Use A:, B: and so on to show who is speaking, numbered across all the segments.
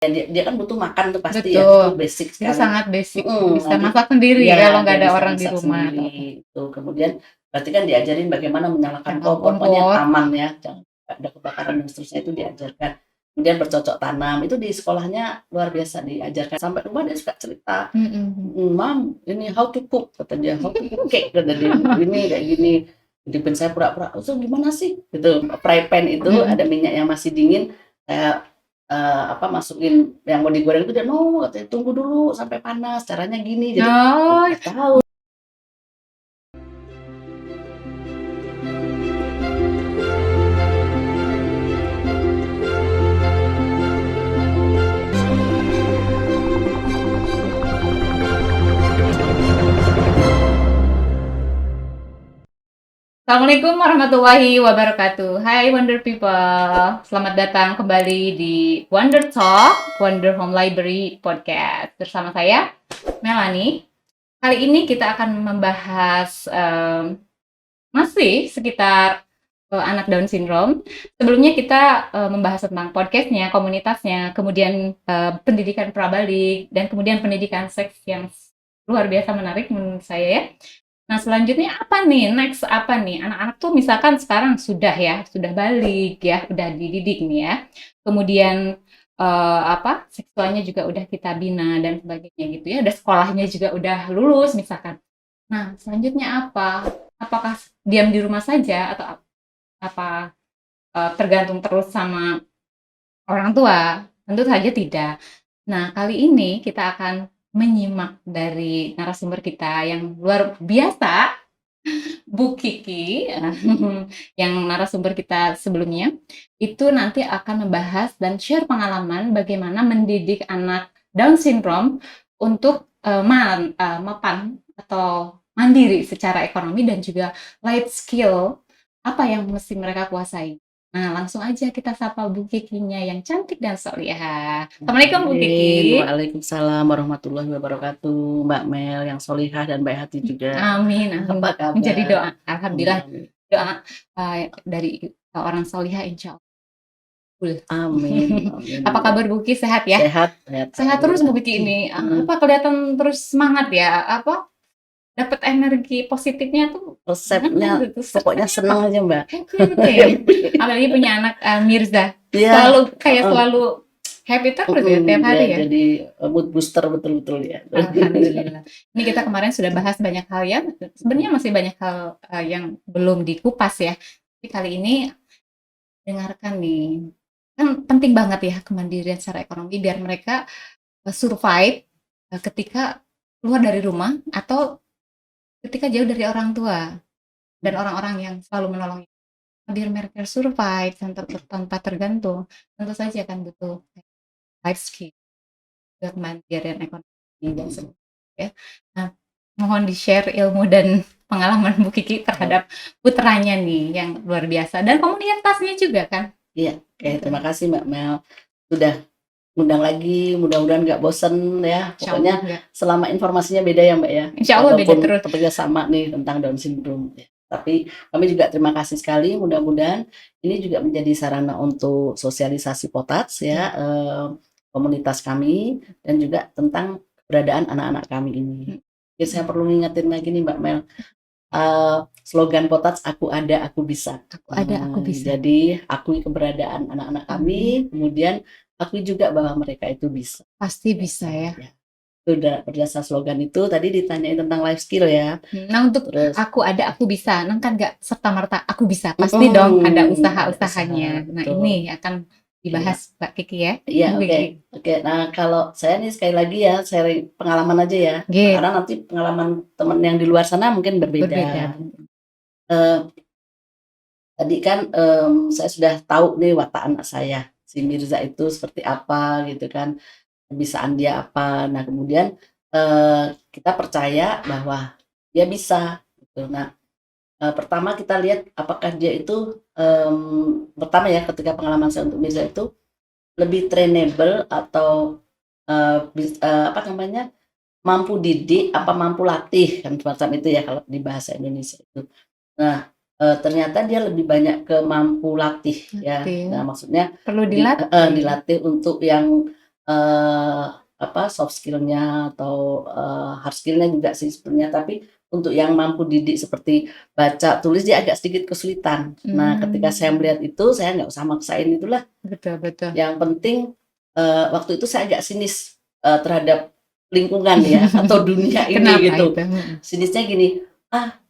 A: Dia kan butuh makan tuh pasti ya, itu
B: Betul.
A: basic
B: Itu
A: sekali.
B: sangat basic, bisa
A: Nanti
B: masak sendiri
A: ya
B: kalau nggak
A: dia
B: ada
A: bisa
B: orang di
A: masak
B: rumah atau
A: sendiri
B: apa.
A: itu. Kemudian berarti kan diajarin bagaimana menyalakan
B: Nyalakan
A: kompor, pokoknya
B: kompor.
A: aman ya, jangan ada kebakaran dan seterusnya itu diajarkan. Kemudian bercocok tanam, itu di sekolahnya luar biasa diajarkan. Sampai rumah dia suka cerita, "Mam, ini how to cook," kata dia, "how to cook cake," kata dia, "ini kayak gini." Hidupin saya pura-pura, "So gimana sih?" Gitu. Fry pan itu ada minyak yang masih dingin, saya masukin yang mau digoreng itu dia, "No," katanya, "tunggu dulu sampai panas, caranya gini." Jadi
B: Oh.
A: nggak tahu.
B: Assalamualaikum warahmatullahi wabarakatuh. Hai Wonder People, selamat datang kembali di Wonder Talk, Wonder Home Library Podcast. Bersama saya, Melanie. Kali ini kita akan membahas masih sekitar anak Down Syndrome. Sebelumnya kita membahas tentang podcastnya, komunitasnya, kemudian pendidikan prabalik, dan kemudian pendidikan seks yang luar biasa menarik menurut saya ya. Nah, selanjutnya apa nih? Next apa nih? Anak-anak tuh misalkan sekarang sudah balik ya, udah dididik nih ya. Kemudian seksualnya juga udah kita bina dan sebagainya gitu ya. Udah sekolahnya juga udah lulus misalkan. Nah, selanjutnya apa? Apakah diam di rumah saja atau apa tergantung terus sama orang tua? Tentu saja tidak. Nah, kali ini kita akan menyimak dari narasumber kita yang luar biasa, Bu Kiki, yang narasumber kita sebelumnya, itu nanti akan membahas dan share pengalaman bagaimana mendidik anak Down syndrome untuk mapan atau mandiri secara ekonomi dan juga life skill apa yang mesti mereka kuasai. Nah, langsung aja kita sapa Bu Kikinya yang cantik dan solihah. Assalamualaikum Bu Kiki.
A: Waalaikumsalam warahmatullahi wabarakatuh, Mbak Mel yang solihah dan baik hati juga.
B: Amin,
A: Apa kabar?
B: menjadi doa. Alhamdulillah,
A: Amin.
B: doa dari orang solihah insya Allah.
A: Amin. Amin.
B: Apa kabar Bu Kiki? Sehat ya?
A: Sehat,
B: Sehat terus Bu Kiki ini. Apa kelihatan terus semangat ya? Apa dapat energi positifnya tuh
A: resepnya
B: gitu,
A: pokoknya senang aja, Mbak.
B: Oke. Apalagi punya anak Mirza.
A: Iya.
B: Selalu happy terus ya tiap hari ya.
A: Jadi mood booster betul-betul ya.
B: Alhamdulillah. Ini kita kemarin sudah bahas banyak hal ya. Sebenarnya masih banyak hal yang belum dikupas ya. Tapi kali ini dengarkan nih. Kan penting banget ya kemandirian secara ekonomi biar mereka survive ketika keluar dari rumah atau ketika jauh dari orang tua dan orang-orang yang selalu menolong. Biar mereka survive tanpa tergantung, tentu saja kan butuh life skill, buat kemandirian ekonomi dan sebagainya ya. Nah, mohon di-share ilmu dan pengalaman Bu Kiki terhadap putranya nih yang luar biasa dan komunitasnya juga kan.
A: Iya, terima kasih Mbak Mel sudah undang lagi, mudah-mudahan nggak bosen ya. Pokoknya selama informasinya beda ya Mbak ya.
B: Insya Allah beda terus.
A: Topiknya sama nih tentang Down syndrome. Tapi kami juga terima kasih sekali. Mudah-mudahan ini juga menjadi sarana untuk sosialisasi Potats ya, komunitas kami dan juga tentang keberadaan anak-anak kami ini. Jadi saya perlu ngingetin lagi nih Mbak Mel. Slogan Potats, aku ada, aku bisa.
B: Aku ada, aku bisa.
A: Jadi akui keberadaan anak-anak kami, kemudian akui juga bahwa mereka itu bisa.
B: Pasti bisa ya.
A: Sudah berdasar slogan itu tadi ditanyain tentang life skill ya.
B: Nah, untuk aku ada, aku bisa. Nah, kan nggak serta-merta aku bisa. Pasti dong ada usaha-usahanya. Nah, ini akan dibahas Mbak Kiki ya.
A: Iya, oke. Nah, kalau saya nih sekali lagi ya, sharing pengalaman aja ya. Karena nanti pengalaman teman yang di luar sana mungkin berbeda. Tadi kan saya sudah tahu nih watak anak saya, si Mirza itu seperti apa gitu kan, kebisaan dia apa. Nah, kemudian kita percaya bahwa dia bisa gitu. Nah, pertama kita lihat apakah dia itu pertama ya, ketika pengalaman saya untuk Mirza itu lebih trainable atau mampu didik apa mampu latih kan, semacam itu ya kalau di bahasa Indonesia itu. Nah, ternyata dia lebih banyak ke mampu latih ya. Nah, maksudnya
B: perlu dilatih
A: untuk yang eee, soft skill-nya atau, hard skill-nya juga sih sebenarnya, tapi untuk yang mampu didik seperti baca, tulis dia agak sedikit kesulitan. Nah, ketika saya melihat itu, saya nggak usah maksain itulah.
B: Betul betul.
A: Yang penting, waktu itu saya agak sinis, terhadap lingkungan ya atau dunia ini
B: Kenapa
A: gitu.
B: itu?
A: Sinisnya gini,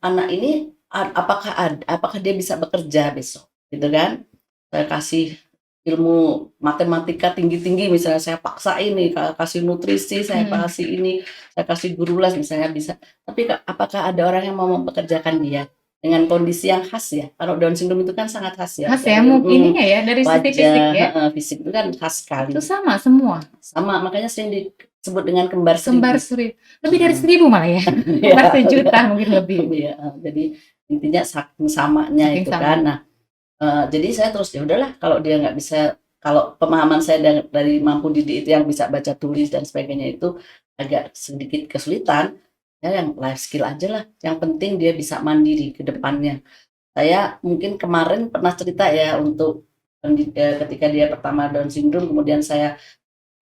A: anak ini apakah dia bisa bekerja besok, gitu kan. Saya kasih ilmu matematika tinggi-tinggi misalnya, saya paksain nih, kasih nutrisi, saya kasih ini, saya kasih guru les misalnya bisa. Tapi apakah ada orang yang mau mempekerjakan dia dengan kondisi yang khas ya? Kalau Down syndrome itu kan sangat khas ya,
B: Khas ya,
A: dari
B: ininya ya, dari sisi fisik
A: wajah,
B: ya.
A: fisik itu kan khas sekali.
B: Itu sama semua.
A: Sama, makanya sering disebut dengan kembar
B: Kembar
A: seribu.
B: lebih dari 1000 malah ya. Kembar 1.000.000 mungkin lebih.
A: Iya, jadi intinya saking samanya
B: Saking
A: itu
B: sama.
A: kan. Nah, jadi saya terus ya udahlah, kalau dia nggak bisa, kalau pemahaman saya dari mampu didik itu yang bisa baca tulis dan sebagainya itu agak sedikit kesulitan, ya yang life skill aja lah. Yang penting dia bisa mandiri ke depannya. Saya mungkin kemarin pernah cerita ya untuk ketika dia pertama Down syndrome, kemudian saya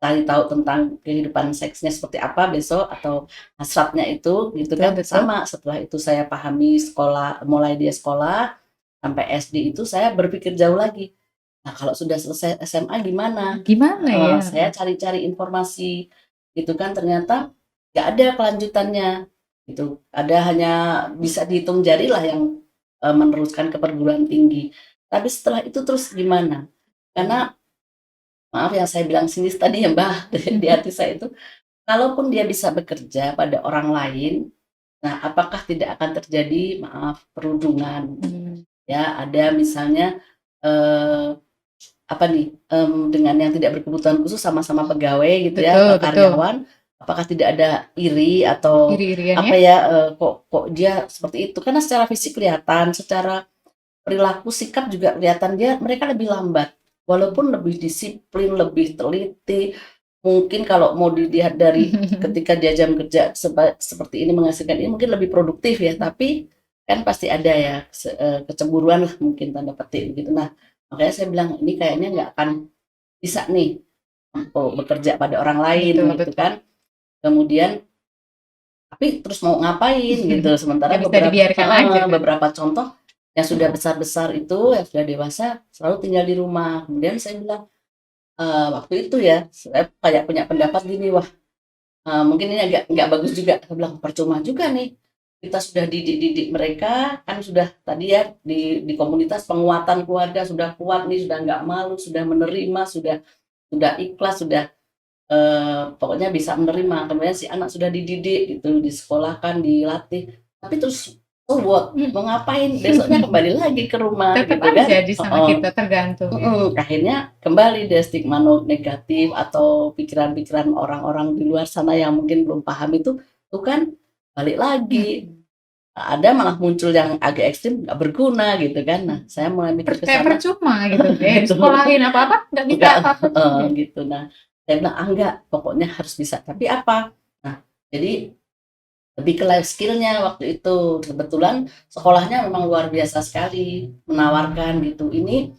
A: cari tahu tentang kehidupan seksnya seperti apa besok atau hasratnya itu gitu kan.
B: Betul.
A: Sama setelah itu saya pahami sekolah, mulai dia sekolah sampai SD itu saya berpikir jauh lagi. Nah, kalau sudah selesai SMA gimana?
B: Gimana ya?
A: Saya cari-cari informasi gitu kan, ternyata nggak ada kelanjutannya gitu. Ada hanya bisa dihitung jari lah yang meneruskan ke perguruan tinggi. Tapi setelah itu terus gimana? Karena maaf yang saya bilang sinis tadi ya Mbak, di hati saya itu, kalaupun dia bisa bekerja pada orang lain, nah apakah tidak akan terjadi maaf perundungan? Ya, ada misalnya dengan yang tidak berkebutuhan khusus sama-sama pegawai gitu ya, karyawan, apakah tidak ada iri atau
B: Iri-irian
A: apa
B: ya?
A: ya, kok dia seperti itu? Karena secara fisik kelihatan, secara perilaku sikap juga kelihatan mereka lebih lambat. Walaupun lebih disiplin, lebih teliti, mungkin kalau mau dilihat dari ketika dia jam kerja seperti ini menghasilkan ini mungkin lebih produktif ya, tapi kan pasti ada ya kecemburuan lah mungkin tanda petik gitu. Nah, makanya saya bilang ini kayaknya nggak akan bisa nih bekerja pada orang lain gitu kan. Kemudian tapi terus mau ngapain gitu, sementara beberapa contoh yang sudah besar-besar itu, yang sudah dewasa selalu tinggal di rumah. Kemudian saya bilang, waktu itu ya, saya kayak punya pendapat gini, wah mungkin ini agak nggak bagus juga. Saya bilang percuma juga nih, kita sudah didik mereka, kan sudah tadi ya di komunitas penguatan keluarga sudah kuat nih, sudah nggak malu, sudah menerima, sudah ikhlas, sudah pokoknya bisa menerima. Kemudian si anak sudah dididik gitu, disekolahkan, dilatih, tapi terus what? Mau ngapain? Besoknya kembali lagi ke rumah
B: Tetap
A: gitu kan.
B: aja sama kita tergantung.
A: Akhirnya kembali deh stigma negatif atau pikiran-pikiran orang-orang di luar sana yang mungkin belum paham itu tuh kan balik lagi. Ada malah muncul yang agak ekstrim, nggak berguna gitu kan. Nah, saya mulai mikir ke
B: Kayak
A: sana.
B: percuma gitu. Sekolahin apa-apa nggak bisa apa-apa.
A: Gitu. Nah, saya bilang enggak, pokoknya harus bisa. Tapi apa? Nah, jadi lebih ke life skill-nya waktu itu. Kebetulan sekolahnya memang luar biasa sekali, menawarkan gitu. Ini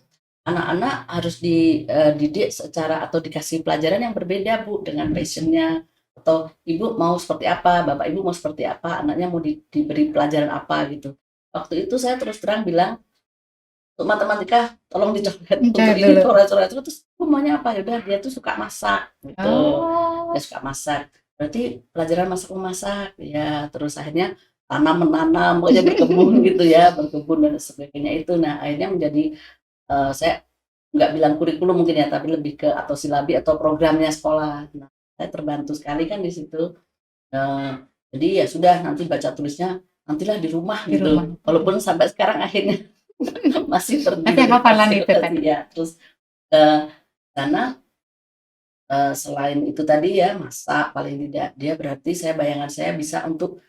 A: anak-anak harus dididik secara atau dikasih pelajaran yang berbeda Bu, dengan passion-nya. Atau ibu mau seperti apa, bapak ibu mau seperti apa, anaknya mau diberi pelajaran apa gitu. Waktu itu saya terus terang bilang, untuk matematika tolong dicoret, untuk ini coret-coret, terus maunya apa, ya udah dia tuh suka masak gitu. Dia suka masak, berarti pelajaran masak memasak ya, terus akhirnya tanam menanam, pokoknya berkebun gitu ya, berkebun dan sebagainya itu. Nah, akhirnya menjadi saya nggak bilang kurikulum mungkin ya, tapi lebih ke atau silabi atau programnya sekolah. Nah, saya terbantu sekali kan di situ. Jadi ya sudah, nanti baca tulisnya nantilah di rumah gitu. Walaupun sampai sekarang akhirnya masih terjadi
B: hafalan itu tadi
A: ya. Terus karena selain itu tadi ya masak, paling tidak dia berarti bayangan saya bisa untuk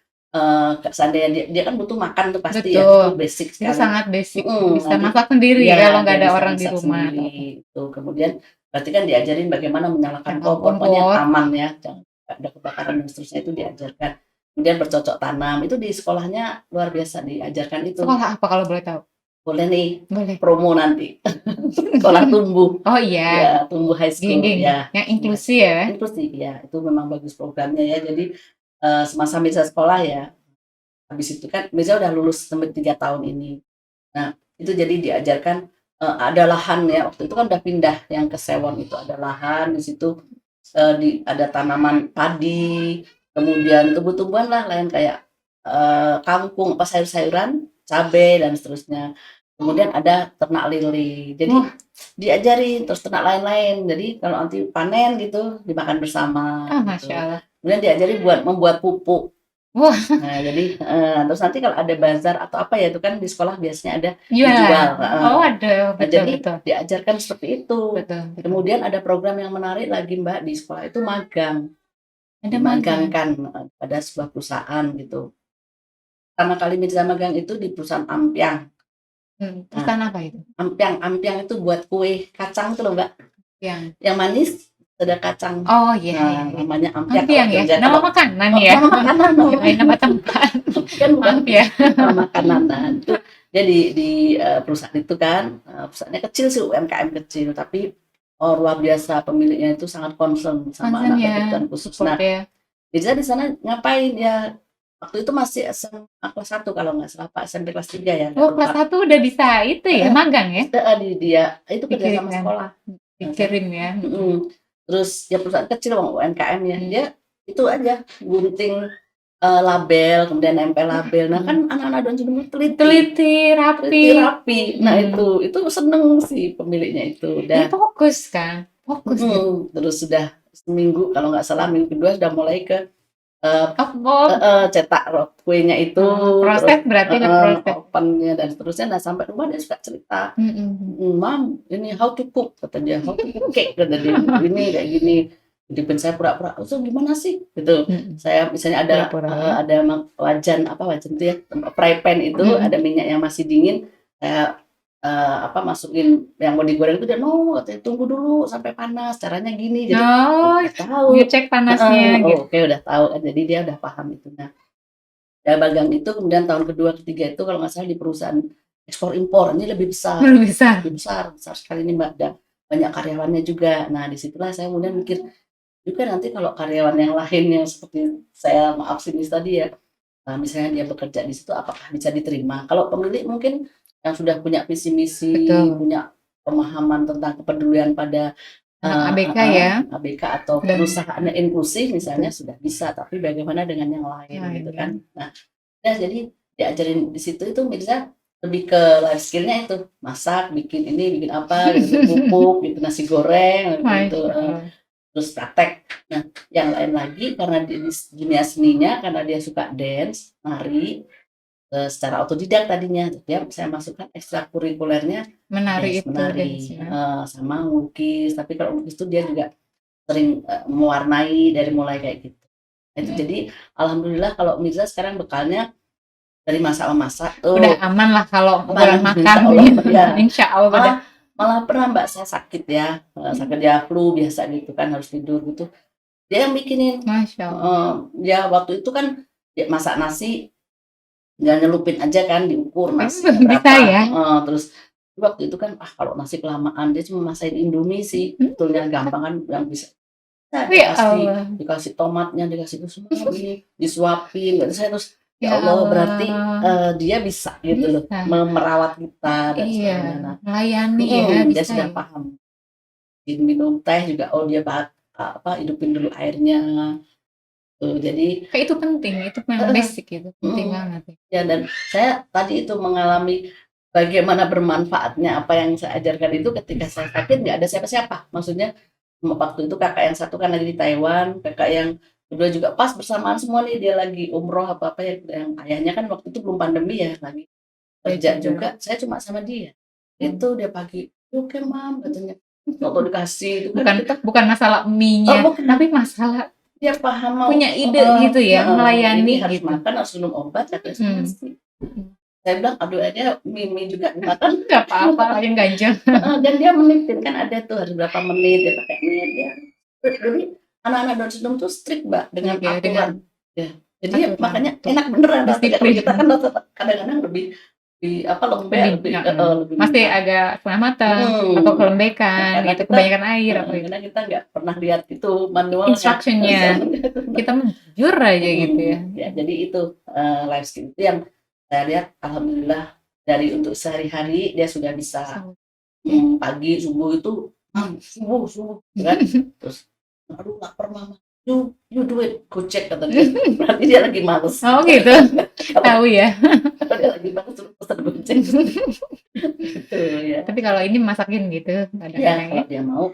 A: seandainya dia kan butuh makan tuh pasti ya, itu basic sekali.
B: Itu sangat basic, bisa masak sendiri ya, kalau nggak ada orang di rumah.
A: Itu kemudian berarti kan diajarin bagaimana menyalakan kompor, pokoknya aman ya, jangan ada kebakaran dan seterusnya, itu diajarkan. Kemudian bercocok tanam, itu di sekolahnya luar biasa diajarkan itu.
B: Sekolah apa kalau boleh tahu?
A: boleh nih
B: Boleh.
A: promo nanti. Sekolah tumbuh.
B: Oh iya.
A: Ya, tumbuh high school
B: Geng-geng.
A: ya.
B: Yang inklusi ya.
A: Inklusi ya, itu memang bagus programnya ya. Jadi semasa Mirza sekolah ya, habis itu kan Mirza udah lulus sampai 3 tahun ini. Nah, itu jadi diajarkan ada lahan ya. Waktu itu kan udah pindah yang ke Sewon, itu ada lahan di situ, ada tanaman padi, kemudian tumbuh-tumbuhan lah lain kayak kangkung, apa sayur-sayuran, cabai dan seterusnya. Kemudian ada ternak lili. Jadi diajarin terus ternak lain-lain. Jadi kalau nanti panen gitu dimakan bersama.
B: Masya
A: Gitu.
B: Allah.
A: Kemudian diajari membuat pupuk.
B: Wah.
A: Nah, jadi terus nanti kalau ada bazar atau apa ya, itu kan di sekolah biasanya ada
B: Jual.
A: dijual.
B: Oh ada,
A: Nah, jadi
B: betul.
A: diajarkan seperti itu.
B: Betul.
A: Kemudian ada program yang menarik lagi Mbak di sekolah itu magang.
B: Ada magang.
A: Dimagangkan pada sebuah perusahaan gitu. Pertama kali Mirza magang itu di perusahaan Ampiang.
B: Perusahaan apa itu?
A: Ampiang itu buat kue kacang tuh loh Mbak. Yang manis ada kacang.
B: Oh iya.
A: Nah, namanya Ampiang.
B: Ampiang ya. Nama makanan ya.
A: Nama makanan.
B: Nama tempat.
A: Kan bukan
B: Ampiang.
A: Nama makanan. Nah, itu dia di perusahaan itu kan, perusahaannya kecil sih, UMKM kecil, tapi luar biasa, pemiliknya itu sangat concern sama anak berkebutuhan khusus. Nah, Mirza di sana ngapain ya? Waktu itu masih SMA kelas 1 kalau nggak salah, Pak, SMP kelas 3 ya.
B: Oh, kelas 1 udah bisa itu ya, magang ya?
A: Dia itu kerja sama sekolah.
B: Dikirim ya.
A: Terus ya perusahaan kecil, UMKM ya, dia itu aja gunting label, kemudian nempel label. Nah kan anak-anak Down syndrome
B: teliti, rapi.
A: Nah itu seneng sih pemiliknya itu.
B: Udah fokus kan, gitu.
A: Terus sudah seminggu kalau nggak salah, minggu kedua sudah mulai ke cetak kuenya itu,
B: proses
A: terus,
B: berarti proses
A: opennya dan seterusnya. Nah sampai rumah dia suka cerita, Mam, ini how to cook, kata dia, how to cook cake, kata dia, ini kayak gini. Jadi saya pura-pura, so gimana sih gitu. Saya misalnya ada wajan itu ya, fry pan itu ada minyak yang masih dingin, saya masukin yang mau digoreng itu, dia katanya tunggu dulu sampai panas, caranya gini. Jadi tahu
B: cek panasnya gitu.
A: Oke, udah tahu kan, jadi dia udah paham itu. Nah, ya magang itu kemudian tahun kedua ketiga itu kalau nggak salah di perusahaan ekspor impor, ini lebih besar sekali ini Mbak, ada banyak karyawannya juga. Nah disitulah saya kemudian mikir juga, nanti kalau karyawan yang lain yang seperti saya sinis tadi ya, misalnya dia bekerja di situ, apakah bisa diterima? Kalau pemilik mungkin yang sudah punya visi misi, punya pemahaman tentang kepedulian pada
B: ABK ya,
A: ABK atau perusahaan inklusif misalnya, sudah bisa. Tapi bagaimana dengan yang lain gitu kan? Nah, jadi diajarin di situ itu Mirza lebih ke life skillnya itu, masak, bikin ini, bikin apa, gitu, pupuk, gitu, nasi goreng, gitu. Terus praktek. Nah, yang lain lagi karena di dunia seninya, karena dia suka dance, nari, secara otodidak tadinya, dia saya masukkan ekstrakurikulernya menari, sama melukis. Tapi kalau melukis itu dia juga sering mewarnai dari mulai kayak gitu. Itu jadi alhamdulillah kalau Mirza sekarang bekalnya dari masak
B: udah aman lah kalau makan
A: ya.
B: Insya Allah.
A: Malah pernah Mbak saya sakit ya, flu biasa gitu kan, harus tidur gitu, dia yang bikinin.
B: Masya Allah.
A: Ya waktu itu kan dia masak nasi, jangan nyelupin aja kan, diukur nasi
B: berapa ya?
A: Terus waktu itu kan kalau nasi kelamaan, dia cuma masakin Indomie sih, betulnya gampang kan, yang bisa dikasih tomatnya, dikasih itu semua, disuapin. Saya terus ya Allah, berarti dia bisa gitu loh, merawat kita dan sebagainya.
B: Melayani
A: dia sudah paham. Minum teh juga, dia hidupin dulu airnya. Jadi
B: itu penting, itu memang basic, itu penting banget
A: ya. Dan saya tadi itu mengalami bagaimana bermanfaatnya apa yang saya ajarkan itu ketika saya sakit, nggak ada siapa-siapa. Maksudnya waktu itu kakak yang satu kan lagi di Taiwan, kakak yang kedua juga pas bersamaan semua nih, dia lagi umroh apa ya, yang ayahnya kan waktu itu belum pandemi ya, lagi kerja juga. Saya cuma sama dia. Itu dia pagi, oke Mam, katanya, waktu dikasih itu kan
B: bukan masalah mie-nya, tapi masalah
A: dia paham,
B: punya ide gitu ya, melayani
A: harus
B: gitu.
A: Makan, harus minum obat, katanya. Saya bilang, aduh aja mie juga dimakan,
B: nggak apa-apa, yang ganjel.
A: Dan dia menitin kan, ada tuh harus berapa menit dia pakai mie dia. Jadi anak-anak Down syndrome tuh strict Mbak dengan aturan. Ya. Jadi makanya enak beneran. Kalau kita kan kadang-kadang lebih lembek, lebih
B: masih
A: mentah.
B: agak setengah matang atau kelembekan
A: Karena
B: gitu,
A: kita
B: kebanyakan air apa gitu.
A: karena kita nggak pernah lihat itu manualnya.
B: Instruction-nya. Kita jujur aja gitu ya.
A: Ya, jadi itu life skill itu yang saya lihat alhamdulillah dari untuk sehari-hari dia sudah bisa. Pagi subuh itu subuh kan, terus aduh lapar mama, you do it, go check kata dia. Berarti dia lagi males.
B: Oh gitu. Tahu ya.
A: Kalau dia lagi males suruh pesan gojek. Gitu ya.
B: Tapi kalau ini masakin gitu
A: Ya
B: kadang-kadang
A: kalau dia mau,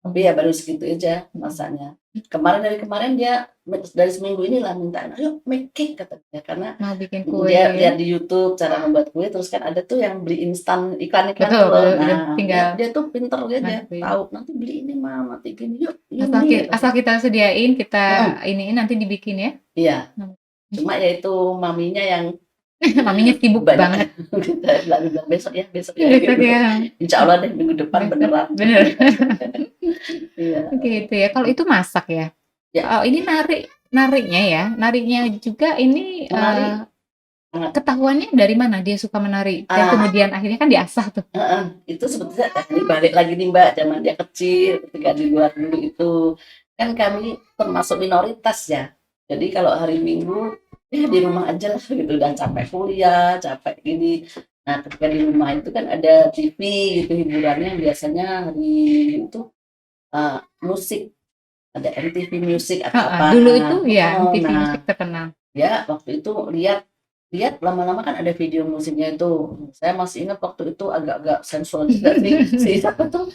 A: tapi ya baru segitu aja masanya. Dari kemarin dia dari seminggu inilah minta, ayo make cake kata dia, karena
B: mau bikin kue.
A: dia lihat di YouTube cara membuat kue, terus kan ada tuh yang beli instan iklan-iklan
B: Betul,
A: tuh loh.
B: betul,
A: Nah
B: tinggal
A: dia tuh pinter aja,
B: nanti.
A: tahu nanti beli ini mah, nanti gini yuk
B: asal kita sediain, kita ini nanti dibikin ya.
A: Iya. Cuma ya itu maminya yang
B: maminya sibuk banget.
A: Kita bilang besok ya
B: Besok
A: gitu.
B: ya.
A: Insya Allah deh minggu depan beneran.
B: Bener.
A: Iya.
B: Gitu ya. Kalau itu masak ya.
A: Ya.
B: Oh, ini nariknya juga ini ketahuannya dari mana dia suka menari dan kemudian akhirnya kan diasah tuh.
A: Itu sebetulnya ini balik lagi nih Mbak, zaman dia kecil ketika di luar dulu itu kan kami termasuk minoritas ya. Jadi kalau hari Minggu ya di rumah aja lah gitu, dan capek kuliah, capek gini. Nah ketika di rumah itu kan ada TV gitu, hiburannya biasanya hari itu musik, ada MTV Music atau apa.
B: Dulu itu ya MTV Music terkenal.
A: Ya waktu itu lihat lama-lama kan ada video musiknya itu. Saya masih ingat waktu itu agak-agak sensual juga sih. Si siapa tuh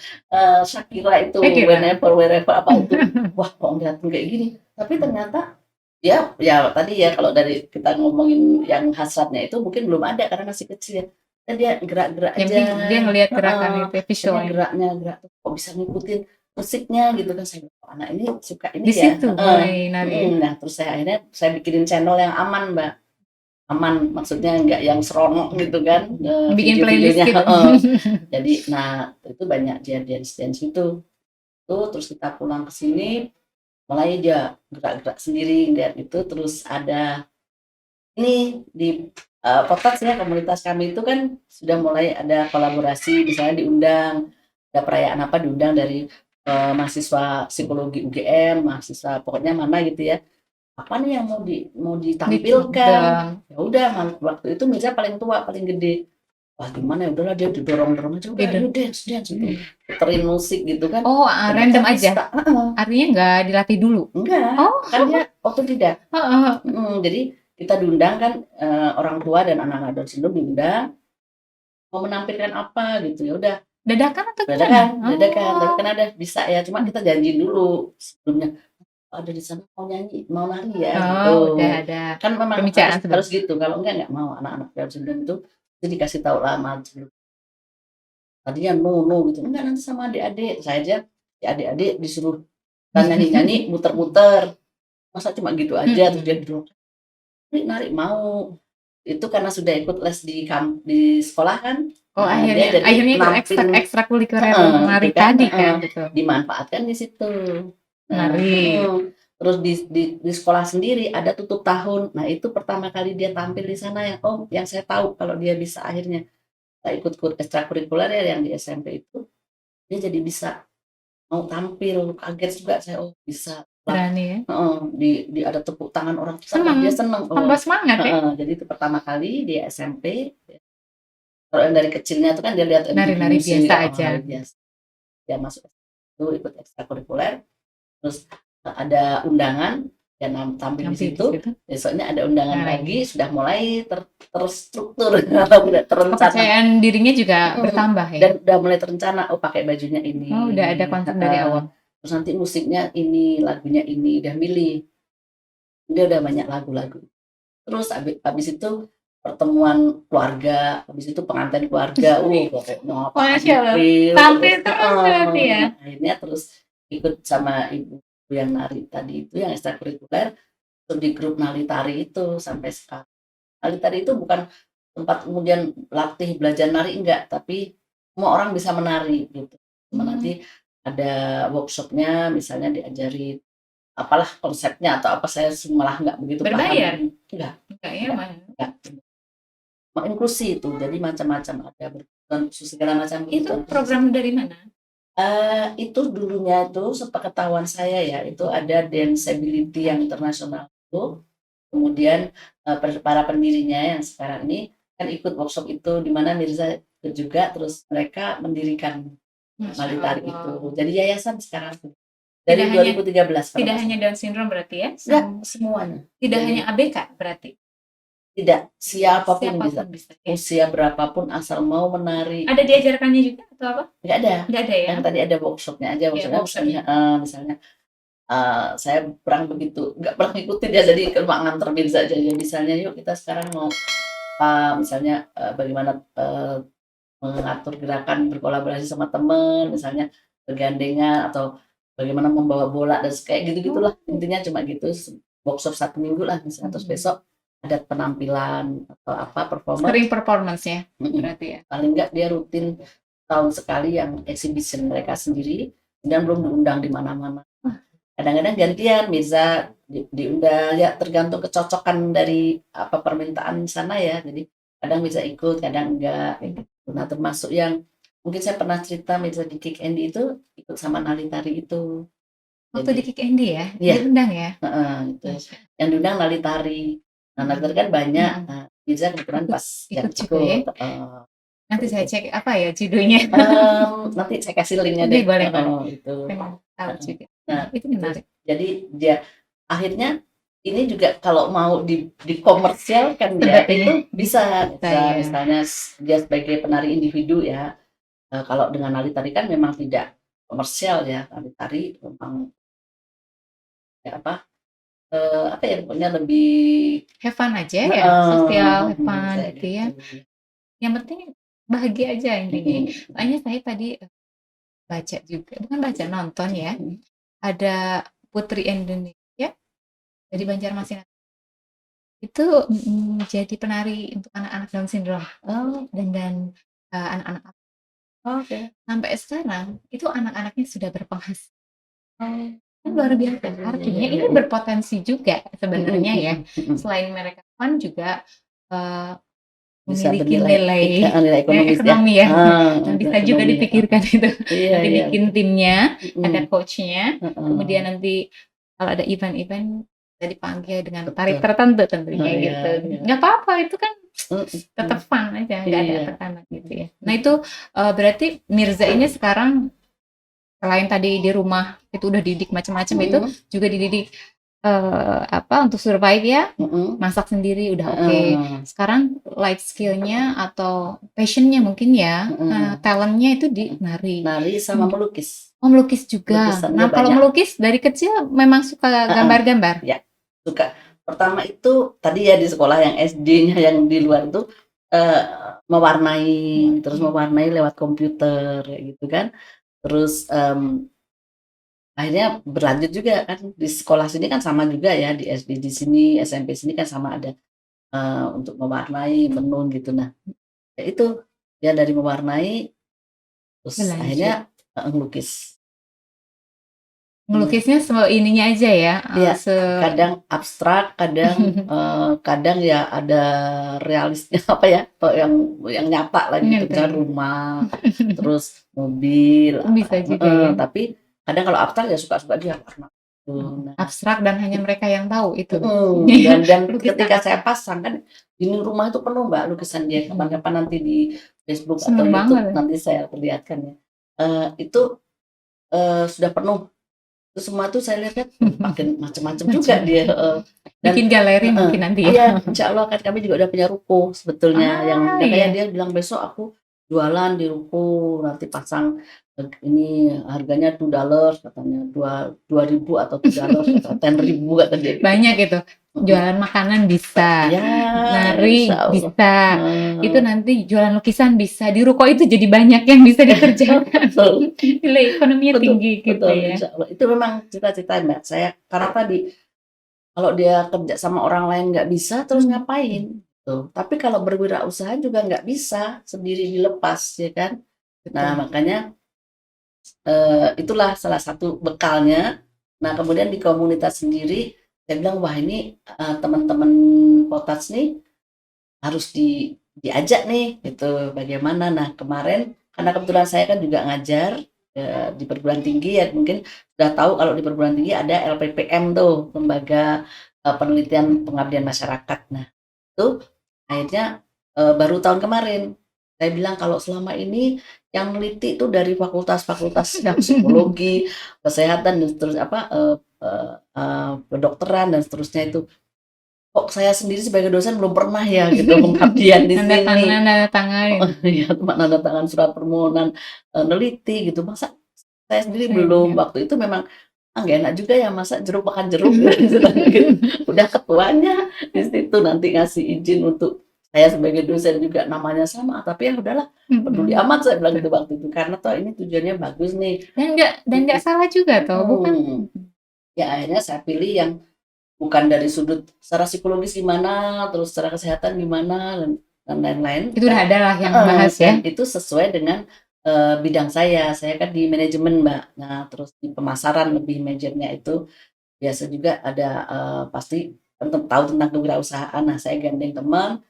A: Shakira itu, Whenever Wherever apa itu. Wah kok ngeliatin kayak gini. Tapi ternyata ya tadi ya kalau dari kita ngomongin yang hasratnya itu mungkin belum ada karena masih kecil ya. Dan dia gerak-gerak aja.
B: Dia ngelihat gerakan itu visualnya.
A: Gerak kok bisa ngikutin musiknya gitu kan. Saya anak ini suka ini
B: di
A: ya.
B: Situ, nari.
A: Nah terus akhirnya saya bikinin channel yang aman Mbak. Aman maksudnya enggak yang seronok gitu kan,
B: bikin playlist gitu.
A: Jadi nah itu banyak dia dance itu tuh, terus kita pulang ke sini mulai dia gerak-gerak sendiri dan itu. Terus ada ini di Potats ya, komunitas kami itu kan sudah mulai ada kolaborasi, misalnya diundang ada perayaan apa, diundang dari mahasiswa psikologi UGM, mahasiswa pokoknya mana gitu ya, apa nih yang mau ditampilkan. Ya udah waktu itu Mirza paling tua paling gede, wah gimana ya udahlah dia didorong aja, udah yuk dance gitu, puterin musik gitu kan.
B: Random aja. Artinya nggak dilatih dulu?
A: Enggak, kan dia otodidak. Jadi kita diundang kan, orang tua dan anak-anak Down syndrome diundang mau menampilkan apa gitu. Ya udah
B: dadakan atau
A: dadakan tapi kan ada bisa ya, cuma kita janji dulu sebelumnya, ada di sana mau nyanyi mau nari ya gitu.
B: Udah ada
A: kan memang harus gitu, kalau enggak mau anak-anak Down syndrome itu dikasih tahu lama sebelum. Tadinya no gitu, enggak nanti sama adik-adik saya aja, adik-adik disuruh nyanyi muter-muter, masa cuma gitu aja. Terus dia dulu nari mau, itu karena sudah ikut les di sekolah kan.
B: Akhirnya itu ekstrakurikuler nari
A: kan,
B: tadi kan gitu.
A: Dimanfaatkan di situ.
B: Nari.
A: Terus di sekolah sendiri ada tutup tahun. Nah itu pertama kali dia tampil di sana yang saya tahu kalau dia bisa akhirnya ikut ekstrakurikuler ya yang di SMP itu, dia jadi bisa mau tampil. Kaget juga saya, bisa
B: berani
A: ya. Ada tepuk tangan orang,
B: dia
A: senang,
B: tambah semangat ya.
A: Jadi itu pertama kali di SMP. Kalau yang dari kecilnya itu kan dia lihat
B: nari-nari biasa aja,
A: dia masuk itu ikut ekstrakurikuler. Terus ada undangan dan tampil di situ. Besoknya ada undangan lagi, sudah mulai terstruktur atau terencana.
B: Kepercayaan dirinya juga bertambah ya.
A: Dan udah mulai terencana, pakai bajunya ini.
B: Udah ada konsep dari awal.
A: Terus nanti musiknya ini, lagunya ini, udah milih. Dia udah banyak lagu-lagu. Terus habis itu pertemuan keluarga, habis itu pengantin keluarga.
B: Tampil terus ya.
A: Akhirnya terus ikut sama ibu yang nari tadi itu, yang ekstrakurikuler, terus di grup nari tari itu sampai sekarang. Nari tari itu bukan tempat kemudian latih belajar nari, enggak, tapi semua orang bisa menari gitu. Cuma nanti ada workshopnya, misalnya diajari apalah konsepnya atau apa, saya malah nggak begitu
B: berbayar.
A: Paham. Enggak ya, enggak. inklusi itu, jadi macam-macam, ada berkebutuhan khusus segala macam.
B: Itu program dari mana?
A: Itu dulunya itu sepengetahuan saya ya, itu ada Disability yang internasional itu, kemudian para pendirinya yang sekarang ini kan ikut workshop itu, di mana Mirza ikut juga, terus mereka mendirikan Mali Tari itu, jadi yayasan sekarang dari 2013.
B: Tidak hanya Down syndrome berarti ya?
A: Enggak, semuanya.
B: Tidak hanya ABK berarti?
A: Tidak, siapapun bisa.
B: Ya?
A: Usia berapapun asal mau menari.
B: Ada diajarkannya juga atau apa?
A: Enggak ada.
B: Enggak ada ya?
A: Yang tadi ada workshopnya aja. Workshopnya misalnya saya kurang begitu, nggak pernah ngikutin ya, jadi cuma nganterin saja ya. Misalnya yuk kita sekarang mau misalnya bagaimana mengatur gerakan berkolaborasi sama teman, misalnya bergandengan, atau bagaimana membawa bola dan kayak gitu-gitulah. Intinya cuma gitu, workshop 1 minggu lah misalnya, terus besok ada penampilan atau apa
B: performance ya berarti ya.
A: Paling enggak dia rutin tahun sekali yang exhibition mereka sendiri, dan belum diundang di mana-mana. Kadang-kadang gantian, Mirza diundang ya, tergantung kecocokan dari apa permintaan sana ya. Jadi kadang bisa ikut, kadang enggak. Nah, termasuk yang mungkin saya pernah cerita, Mirza di Kick Andy itu ikut sama Nali Tari itu.
B: Waktu di Kick Andy ya? Dia undang ya?
A: Itu. Yang diundang Nali Tari. Nah, Nali Tari kan banyak. Nah, Mirza kebetulan pas
B: ikut juga ya? Nanti saya cek apa ya judulnya.
A: Nanti saya kasih linknya deh.
B: Boleh.
A: Itu.
B: Tahu juga.
A: Nah,
B: itu menarik.
A: Jadi dia akhirnya ini juga kalau mau dikomersial kan ya, itu bisa. Misalnya dia sebagai penari individu ya. Kalau dengan Nali Tari kan memang tidak komersial ya. Nali Tari memang ya apa ya, pokoknya lebih
B: have fun aja ya, sosial, have fun gitu ya. Yang penting bahagia aja intinya. Soalnya saya tadi baca juga, bukan baca, nonton ya, ada Putri Indonesia dari Banjarmasin itu jadi penari untuk anak-anak Down syndrome dan anak-anak sampai sekarang itu anak-anaknya sudah berpenghasilan. Luar biasa, artinya ini berpotensi juga sebenarnya ya, selain mereka fun juga memiliki nilai ekonomi ya. Yang bisa juga dipikirkan itu. Nanti bikin timnya, ada coachnya, kemudian nanti kalau ada event-event bisa dipanggil dengan tarif tertentu tentunya gitu. Nggak apa-apa, itu kan tetap fun aja, nggak ada tekanan gitu ya. Nah itu berarti Mirza ini sekarang selain tadi di rumah itu udah didik macam-macam, itu juga dididik untuk survive ya, masak sendiri udah oke. Sekarang life skillnya atau passionnya mungkin ya, talentnya itu di nari
A: sama melukis.
B: Melukis juga. Nah kalau melukis dari kecil memang suka gambar-gambar?
A: Ya, suka. Pertama itu tadi ya di sekolah yang SD-nya yang di luar itu mewarnai, terus mewarnai lewat komputer gitu kan. Terus akhirnya berlanjut juga kan di sekolah sini kan sama juga ya, di SD di sini, SMP sini kan sama ada untuk mewarnai, menun gitu. Nah ya itu ya, dari mewarnai terus akhirnya
B: ngelukisnya semua ininya aja ya,
A: kadang abstrak, kadang ya ada realisnya apa ya, yang nyata lagi gitu, misalnya rumah, terus mobil,
B: bisa juga ya.
A: Tapi kadang kalau abstrak ya suka-suka dia warna.
B: Abstrak dan hanya mereka yang tahu itu.
A: Dan ketika saya pasang kan ini rumah itu penuh Mbak lukisan dia. Kapan-kapan nanti di Facebook atau YouTube nanti saya perlihatkan ya. Itu sudah penuh. Terus semua tuh saya lihat makin macam-macam juga dia.
B: Bikin galeri mungkin nanti ya.
A: Iya, insya Allah kan kami juga udah punya ruko sebetulnya, yang kayak dia bilang besok aku jualan di ruko, nanti pasang ini harganya $2 katanya, 2.000 atau $2 atau 10.000 katanya.
B: Banyak itu. Jualan makanan bisa, nari bisa, itu nanti jualan lukisan bisa, di ruko itu jadi banyak yang bisa dikerjakan. Nilai ekonominya tinggi gitu ya.
A: Itu memang cita-cita Mbak saya, karena tadi kalau dia kerja sama orang lain nggak bisa, terus ngapain? Tuh. Tapi kalau berwirausaha juga nggak bisa sendiri dilepas ya kan. Nah makanya itulah salah satu bekalnya. Nah kemudian di komunitas sendiri saya bilang wah ini teman-teman Potats nih harus diajak nih gitu bagaimana. Nah kemarin karena kebetulan saya kan juga ngajar di perguruan tinggi ya, mungkin sudah tahu kalau di perguruan tinggi ada LPPM tuh, lembaga penelitian pengabdian masyarakat. Nah itu akhirnya baru tahun kemarin saya bilang kalau selama ini yang meneliti itu dari fakultas-fakultas yang psikologi, kesehatan dan terus kedokteran dan seterusnya, itu kok saya sendiri sebagai dosen belum pernah ya gitu pengabdian di
B: Tanda
A: sini.
B: tangan
A: Ya cuma tanda tangan surat permohonan neliti gitu, masa saya sendiri belum. Waktu itu memang nggak enak juga ya masa jeruk makan jeruk gitu. Udah ketuanya di situ nanti ngasih izin untuk saya sebagai dosen juga namanya sama, tapi ya udahlah peduli amat saya bilang gitu waktu itu, karena toh ini tujuannya bagus nih.
B: Dan nggak salah juga toh, bukan?
A: Ya akhirnya saya pilih yang bukan dari sudut secara psikologis gimana, terus secara kesehatan gimana dan lain-lain.
B: Itu udah ada lah yang bahas ya.
A: Itu sesuai dengan bidang saya kan di manajemen Mbak. Nah terus di pemasaran lebih majornya itu biasa juga ada pasti tahu tentang kewirausahaan. Nah saya gandeng teman,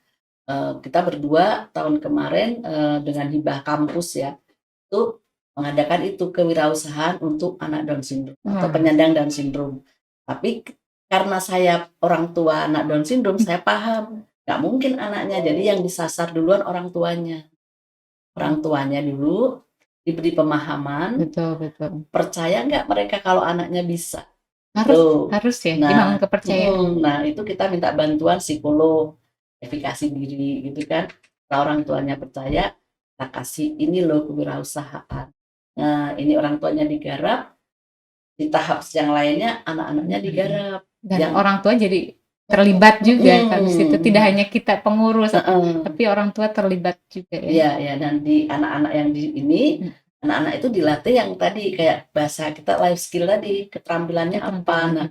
A: kita berdua tahun kemarin dengan hibah kampus ya, itu mengadakan itu kewirausahaan untuk anak Down syndrome atau penyandang Down syndrome. Tapi karena saya orang tua anak Down syndrome, saya paham nggak mungkin anaknya, jadi yang disasar duluan orang tuanya. Orang tuanya dulu diberi pemahaman,
B: betul.
A: Percaya nggak mereka kalau anaknya bisa?
B: Harus ya, dibangun kepercayaan.
A: Nah itu kita minta bantuan psikolog, efikasi diri gitu kan. Kalau orang tuanya percaya, kita kasih ini loh kewirausahaan. Nah ini orang tuanya digarap, di tahap yang lainnya anak-anaknya digarap.
B: Dan orang tua jadi terlibat juga kan di situ, tidak hanya kita pengurus, tapi orang tua terlibat juga ya.
A: Iya, dan di anak-anak yang di ini, anak-anak itu dilatih yang tadi kayak bahasa kita life skill tadi, keterampilannya apa. Nah,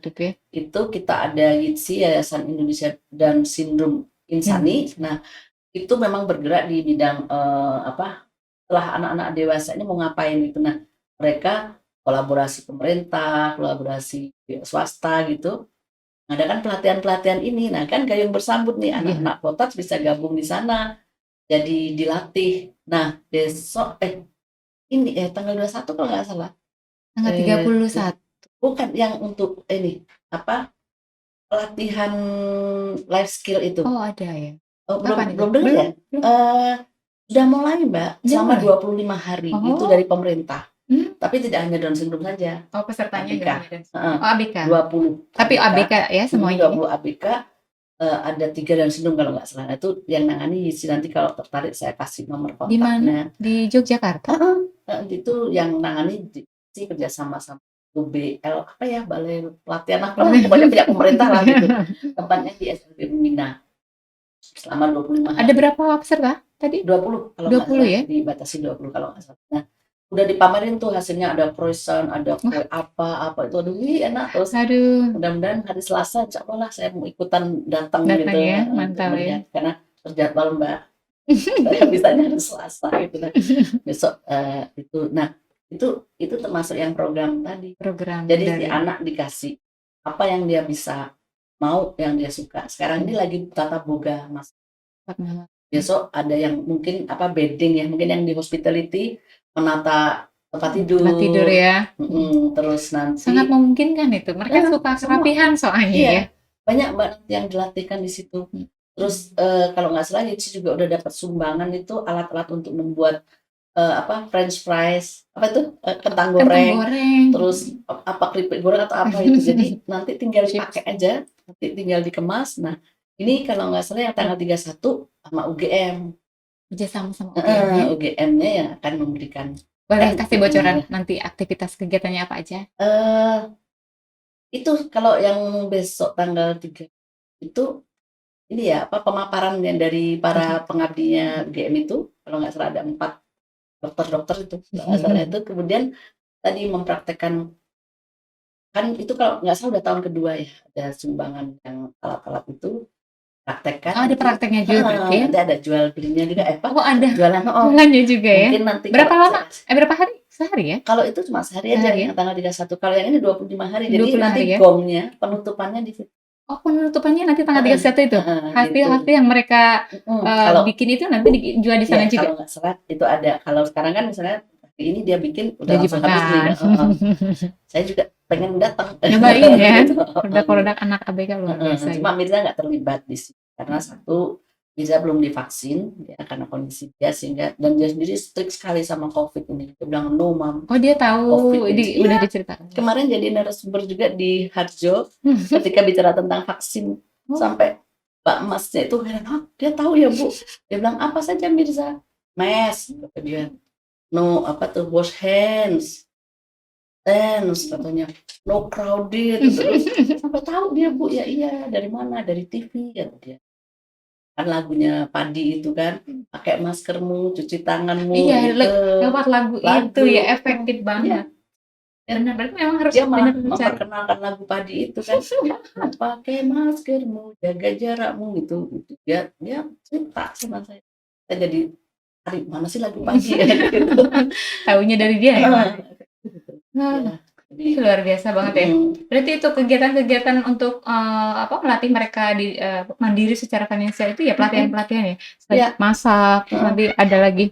A: itu kita ada YIDSI, Yayasan Indonesia Down Syndrome Insani. Nah, itu memang bergerak di bidang setelah anak-anak dewasa ini mau ngapain gitu. Nah, mereka kolaborasi pemerintah, kolaborasi swasta gitu. Ada kan pelatihan-pelatihan ini, nah kan gayung bersambut nih, anak-anak potats bisa gabung di sana, jadi dilatih. Nah besok ini tanggal 21 kalau nggak salah,
B: tanggal 31
A: bukan yang untuk ini pelatihan life skill itu.
B: Oh ada ya.
A: Belum dengar ya? Sudah mulai Mbak, selama 25 hari itu dari pemerintah. Tapi tidak hanya Down syndrome saja.
B: Oh pesertanya
A: ABK.
B: ABK.
A: 20.
B: Tapi ABK ya semuanya.
A: 20 ABK, ada 3 Down syndrome kalau nggak salah. Itu yang nangani YIDSI, nanti kalau tertarik saya kasih nomor kontaknya.
B: Di mana? Di Yogyakarta.
A: Itu yang nangani YIDSI kerjasama sama UBL Balai Pelatihan pokoknya pihak pemerintah lah gitu. Tempatnya di SLB Mina. Selama 25 hari.
B: Ada berapa peserta tadi?
A: 20 kalau
B: 20
A: salah,
B: ya?
A: Dibatasi 20 kalau nggak salah. Nah, udah dipamerin tuh hasilnya, ada croissant, ada kue apa itu, aduh enak. Terus mudah-mudahan hari Selasa insya Allah lah saya mau ikutan datang gitu
B: ya, mantap ya.
A: Karena terjadwal Mbak. Saya bisanya hari Selasa gitu. Nah, besok itu. Nah, itu termasuk yang program tadi. Jadi si anak dikasih apa yang dia bisa, mau yang dia suka. Sekarang ini lagi tata boga Mas. Besok ada yang mungkin bedding ya, mungkin yang di hospitality menata tempat tidur
B: ya.
A: Terus nanti
B: sangat memungkinkan itu. Mereka suka kerapihan soalnya ya.
A: Banyak Mbak yang dilatihkan di situ. Terus kalau nggak salah YIDSI juga udah dapat sumbangan itu alat-alat untuk membuat French fries, kentang goreng, terus keripik goreng atau apa itu. Jadi nanti tinggal dipakai aja, nanti tinggal dikemas. Nah ini kalau nggak salah yang tanggal 31 sama UGM.
B: Kerjasama sama UGM-nya.
A: UGM-nya yang akan memberikan.
B: Boleh kasih bocoran nanti aktivitas kegiatannya apa aja?
A: Itu kalau yang besok tanggal 3 itu ini ya pemaparan yang dari para pengabdinya UGM itu, kalau nggak salah ada 4 dokter itu. Itu kemudian tadi mempraktekkan, kan itu kalau nggak salah udah tahun kedua ya, ada sumbangan yang alat-alat itu praktekkan.
B: Ada prakteknya juga berarti ya?
A: Ada jual belinya juga
B: ada
A: jualannya
B: juga ya.
A: Mungkin nanti
B: berapa lama? Berapa hari? Sehari ya?
A: Kalau itu cuma sehari aja yang tanggal 31. Kalau yang ini 25 hari. Jadi nanti
B: ya?
A: gongnya penutupannya di situ.
B: Oh, penutupannya nanti tanggal
A: Heeh,
B: 31 itu?
A: gitu.
B: Hasil yang mereka
A: Kalau
B: bikin itu nanti dijual di sana
A: ya
B: juga?
A: kalau nggak salah itu ada. Kalau sekarang kan misalnya hari ini dia bikin udah
B: Jadi
A: langsung habis nih.
B: pekan.
A: Saya juga pengen datang
B: Nyobain ya,
A: gitu.
B: produk-produk anak ABK luar biasa ya.
A: Cuma Mirza nggak terlibat di sini karena satu Mirza belum divaksin ya karena kondisi dia sehingga dan dia sendiri strict sekali sama COVID ini. Dia bilang no mam
B: Oh, dia tahu,
A: COVID ini.
B: udah
A: Iya,
B: diceritakan.
A: kemarin jadi narasumber juga di Harjo ketika bicara tentang vaksin sampai Pak Masnya itu heran, "Hah, dia tahu ya Bu?" Dia bilang apa saja Mirza? Mes, kata dia. No, apa tuh wash hands, katanya. No crowded. Terus sampai tahu dia Bu, ya iya dari mana? Dari TV ya dia. Kan lagunya Padi itu kan, pakai maskermu, cuci tanganmu
B: Iya,
A: gitu.
B: lewat lagu itu ya efektif
A: Iya.
B: banget. Benar, berarti memang harus
A: Dia malah
B: benar-benar cari.
A: memperkenalkan lagu Padi itu kan. Pakai maskermu, jaga jarakmu gitu. Dia cerita sama saya. Saya jadi cari mana sih lagu Padi ya gitu.
B: Taunya dari dia ya, Mas?
A: Ya, jadi
B: Luar biasa banget ya. Berarti itu kegiatan-kegiatan untuk melatih mereka di mandiri secara finansial itu ya pelatihan-pelatihan ya.
A: Iya.
B: Masak, terus nanti ada lagi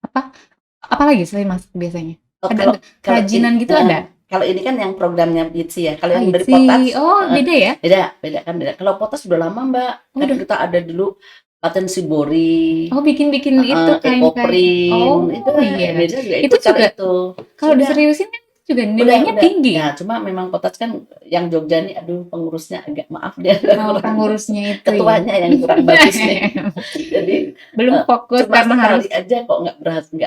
B: apa lagi selain masak biasanya?
A: Oh,
B: Ada kerajinan gitu ada?
A: Kalau ini kan yang programnya ITSI ya. Kalau yang dari
B: ITSI.
A: Potas,
B: Beda ya?
A: beda kan beda. Kalau Potas sudah lama Mbak. Kan
B: Udah.
A: kita ada dulu paten Shibori,
B: Oh, bikin itu kain-kain.
A: ekoprint, itu
B: iya.
A: Mirza juga
B: Itu
A: ikut kalau
B: juga
A: itu.
B: kalau
A: Sudah.
B: diseriusin kan juga nilainya tinggi.
A: Ya, cuma memang Potas kan yang Jogja nih, aduh pengurusnya agak maaf dia.
B: Pengurusnya itu
A: ketuanya
B: ya.
A: yang kurang bagus nih. Jadi
B: belum fokus
A: cuma
B: karena harus.
A: aja kok nggak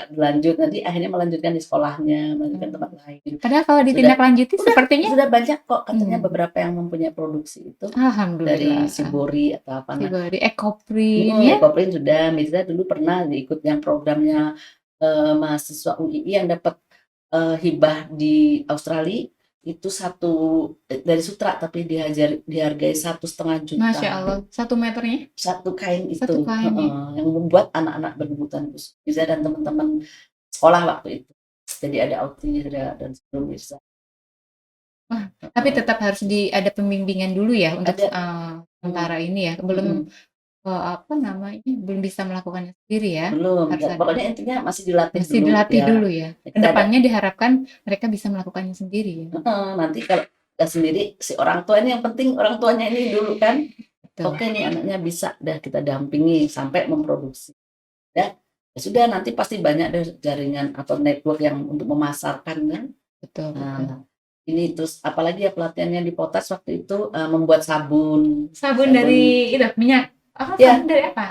A: berlanjut. Nanti akhirnya melanjutkan di sekolahnya, melanjutkan tempat lain.
B: Padahal kalau ditindaklanjuti sepertinya
A: sudah banyak kok katanya beberapa yang mempunyai produksi itu.
B: Alhamdulillah.
A: Dari Shibori atau apa.
B: Shibori, ekoprint ya.
A: Ekoprint sudah. Mirza dulu pernah ikut yang programnya mahasiswa UII yang dapat hibah di Australia itu dari sutra tapi dihargai 1,5 juta.
B: Masya Allah, 1 meternya?
A: Satu kain itu.
B: Satu kain,
A: yang membuat anak-anak berkebutuhan khusus. Mirza dan teman-teman sekolah waktu itu. Jadi ada Autira dan sebelum Mirza.
B: Wah, tapi tetap harus ada pembimbingan dulu ya untuk sementara ini ya. Belum belum bisa melakukannya sendiri ya.
A: Belum. Pokoknya intinya masih dilatih
B: dulu ya. Kedepannya diharapkan mereka bisa melakukannya sendiri ya.
A: Nanti kalau sendiri si orang tua ini yang penting orang tuanya ini dulu kan. Oke nih anaknya bisa dah kita dampingi sampai memproduksi. Ya sudah nanti pasti banyak deh jaringan atau network yang untuk memasarkan kan.
B: Betul.
A: Ini terus apalagi ya pelatihannya di Potas waktu itu membuat sabun
B: dari itu minyak.
A: Sabun
B: dari apa?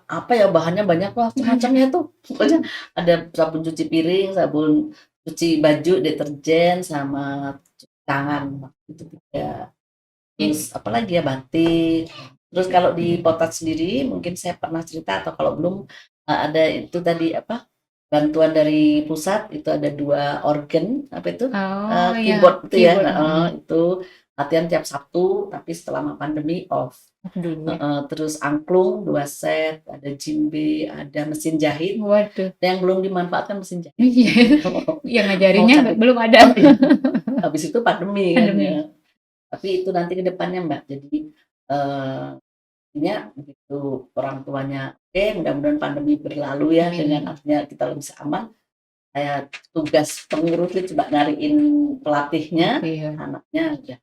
A: Apa ya bahannya banyak lah macam-macamnya tuh. Pokoknya ada sabun cuci piring, sabun cuci baju, deterjen sama cuci tangan itu juga. Terus apalagi ya batik. Terus kalau di Potas sendiri mungkin saya pernah cerita atau kalau belum ada itu tadi apa bantuan dari pusat itu ada 2 organ apa itu keyboard itu ya itu latihan tiap Sabtu tapi setelah pandemi off. Terus angklung 2 set, ada jimbe, ada mesin jahit.
B: Waduh.
A: Yang belum dimanfaatkan mesin jahit.
B: Yang ngajarinnya belum ada.
A: Habis itu pandemi. Kan ya. Tapi itu nanti ke depannya Mbak. Jadi begitu orang tuanya mudah-mudahan pandemi berlalu ya. Dengan artinya kita lebih aman. Saya tugas pengurus itu coba nyariin pelatihnya, anaknya aja.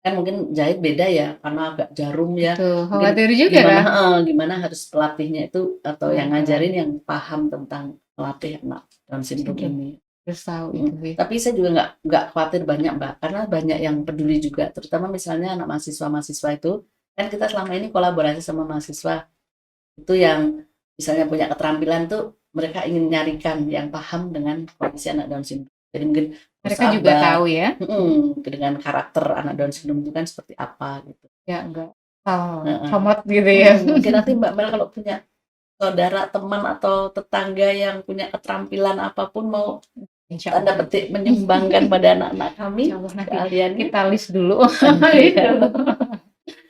A: Kan mungkin jahit beda ya karena agak jarum ya.
B: Khawatir juga
A: gimana harus pelatihnya itu atau yang ngajarin yang paham tentang pelatih anak Down syndrome ini. Tapi saya juga nggak khawatir banyak Mbak karena banyak yang peduli juga terutama misalnya anak mahasiswa itu kan kita selama ini kolaborasi sama mahasiswa itu yang misalnya punya keterampilan tuh mereka ingin nyarikan yang paham dengan kondisi anak Down syndrome. Jadi mungkin
B: mereka juga tahu ya
A: dengan karakter anak Down syndrome itu kan seperti apa gitu.
B: Ya enggak somot gitu ya.
A: Mungkin nanti Mbak Mel kalau punya saudara, teman atau tetangga yang punya keterampilan apapun mau tanda petik menyumbangkan pada anak-anak kami.
B: Nanti kita list dulu.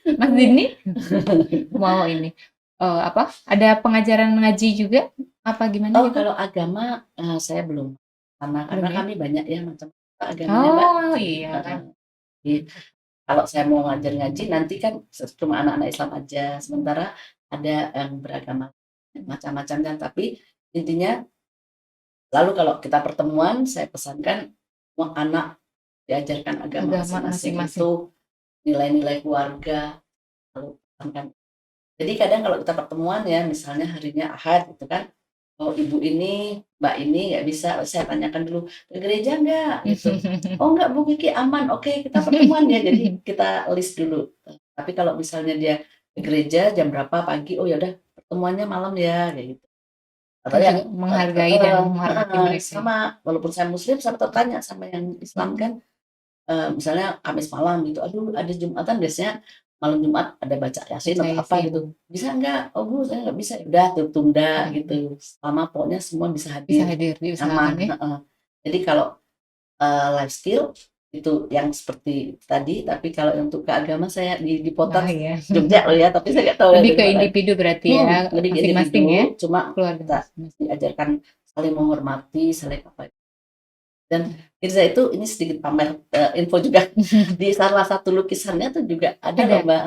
B: Mas Dini mau ini ada pengajaran ngaji juga apa gimana gitu?
A: Kalau agama saya belum karena kami banyak ya macam agamanya Mbak.
B: Iya kan.
A: Kalau saya mau ngajar ngaji nanti kan cuma anak-anak Islam aja, sementara ada yang beragama macam-macamnya. Tapi intinya, lalu kalau kita pertemuan, saya pesankan semua anak diajarkan agama
B: Agama
A: masing-masing,
B: masing-masing.
A: itu nilai-nilai keluarga. Lalu pesankan. Jadi kadang kalau kita pertemuan ya, misalnya harinya Ahad gitu kan, oh ibu ini, mbak ini nggak bisa, saya tanyakan dulu, ke gereja nggak gitu. Oh nggak, Bu Kiki aman, oke kita pertemuan ya. Jadi kita list dulu. Tapi kalau misalnya dia ke gereja jam berapa pagi, oh ya udah pertemuannya malam ya, kayak gitu. Atau
B: Juga
A: yang
B: menghargai dan menghormati mereka.
A: sama, walaupun saya Muslim, saya tetap tanya sama yang Islam kan. Misalnya Kamis malam gitu, aduh ada Jumatan, biasanya malam Jumat ada baca Yasin atau apa gitu, bisa nggak? Oh Bu, saya nggak bisa. Udah tertunda gitu, selama pokoknya semua bisa
B: Bisa
A: hadir,
B: hadir, diusahakan ya.
A: Jadi kalau life skill itu yang seperti tadi, tapi kalau untuk ke agama saya di Potat
B: Ya.
A: Jogja loh ya, tapi saya nggak tahu
B: Lebih
A: ya
B: ke
A: di mana.
B: individu berarti ya,
A: Lebih ke
B: masing-masing
A: individu,
B: ya,
A: cuma
B: keluarga
A: kita
B: masing-masing.
A: diajarkan saling menghormati, saling apa. Dan Irza itu, ini sedikit pamer info juga, di salah satu lukisannya tuh juga ada loh Mbak,